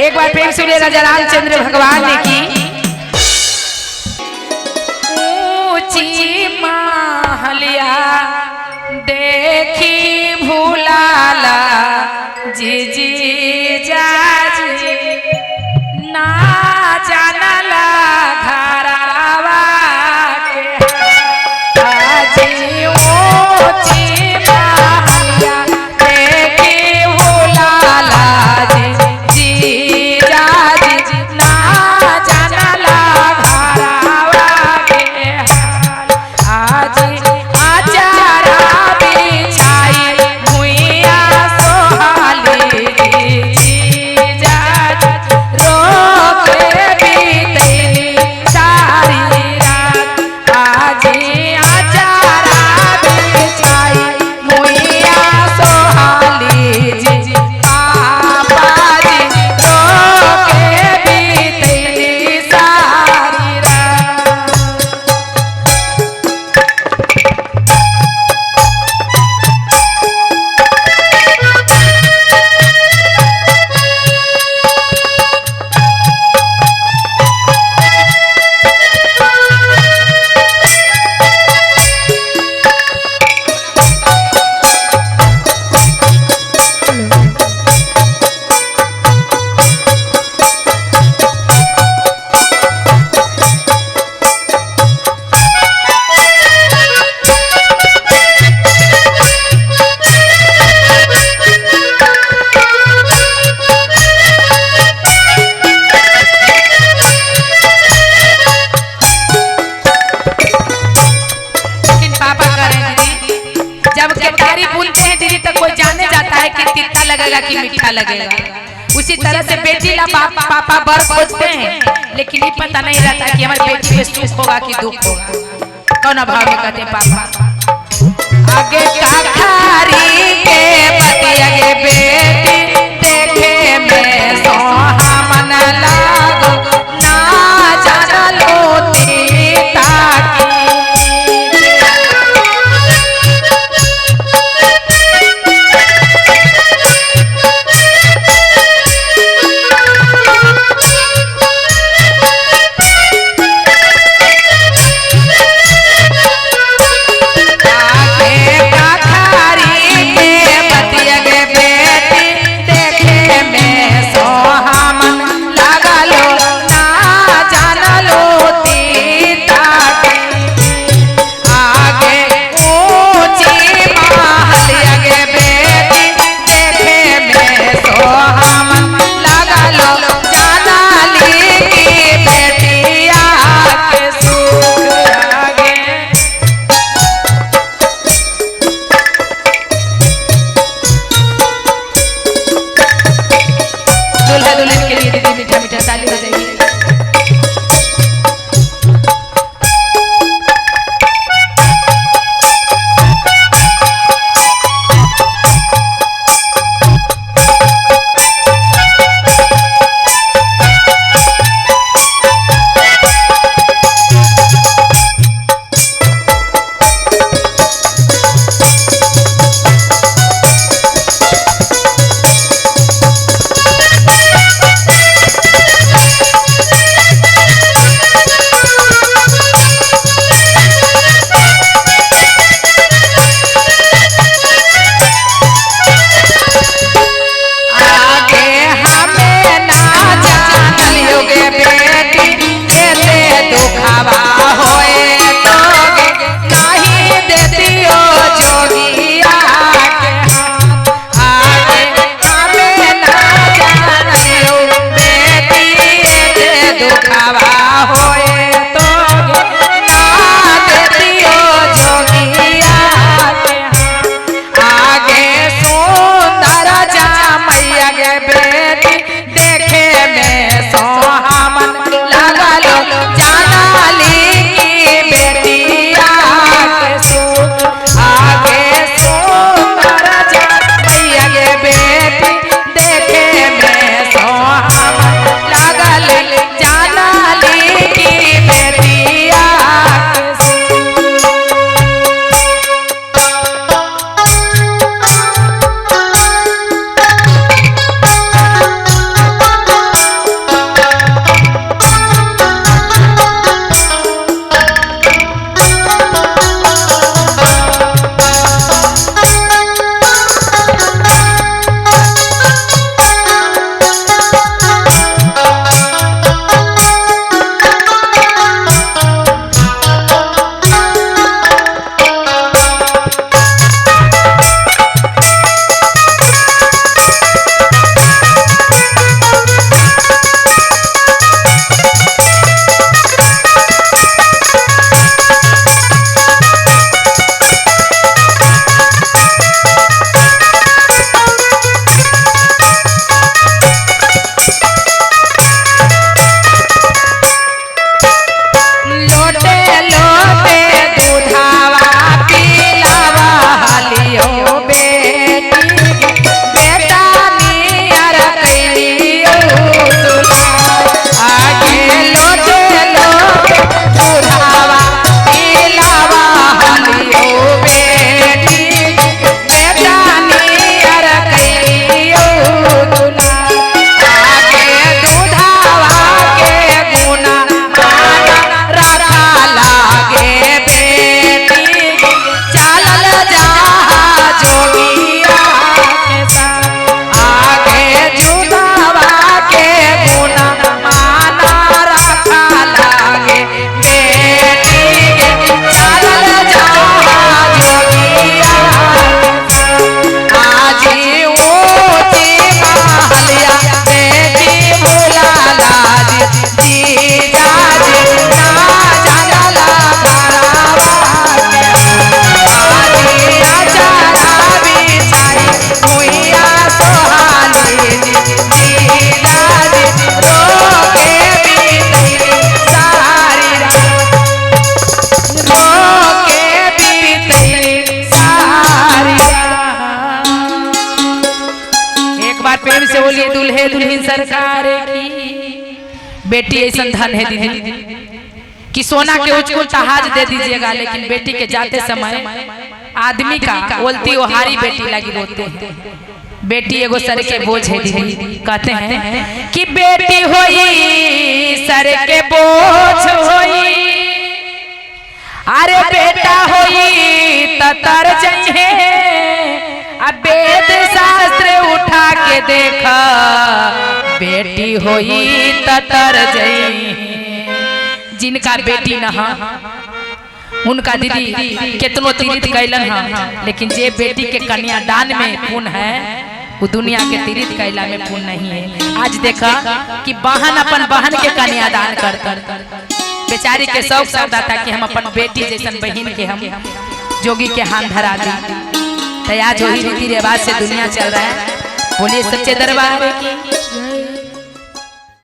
एक बार प्रेम सुनिए राजा रामचंद्र भगवान ने की। ऊंची महलिया देखी भूलाला जी जी जाजी ना जानला घरवा के आजी ऊंची महलिया देखी भूलाला जी जाजी ना जानला घरवा के आजी आचारा बिछाई भुइया सोहाली जी जाजी रोक बीतैली सारी रात आजी आचारा बिछाई भुइया सोहाली जी पापाजी रोक बीतैली सारी रात। जब केतारी बोलते हैं दीदी तो कोई जाने जाता है कि तीता लगेगा कि मीठा लगेगा। उसी तरह से बेटी ला पापा बर खोजते हैं, लेकिन ये पता नहीं रहता कि हमारी बेटी में सुख होगा कि दुख होगा। कौन भाव में कहते हैं पापा आगे काखारी के पति आगे बेटी देखे में सोहामन लागो ना जानलो तीता की दुल्हन के लिए दीदी मीठा मीठा ताली बजाइए। दूल्हे दुल्हन सरकार की। बेटी ऐसा धन है दीदी कि सोना के उचकुल तहाज दे दीजिएगा, लेकिन बेटी के जाते समय आदमी का बोलती ओहारी बेटी लगी रोते हैं। बेटी एगो सर के बोझ है दीदी, कहते हैं कि बेटी होई सर के बोझ होई, अरे बेटा होई तर जइहे, अब वेद शास्त्र उठा के देखा, बेटी होई तर जइहे। जिनका बेटी नहा उनका दीदी कितनो तीर्थ कैलन है, लेकिन जे बेटी के कन्यादान में पुण्य है वो दुनिया के तीर्थ कैला में पुण्य नहीं है। आज देखा कि बहन अपन बहन के कन्यादान कर बेचारी के शौक सौदा था कि हम अपन बेटी जैसन बहन के हम जोगी के हाथ धरा दी। तो आज वही रीति रिवाज से दुनिया चल रहा है। बोलिए सच्चे दरबार की।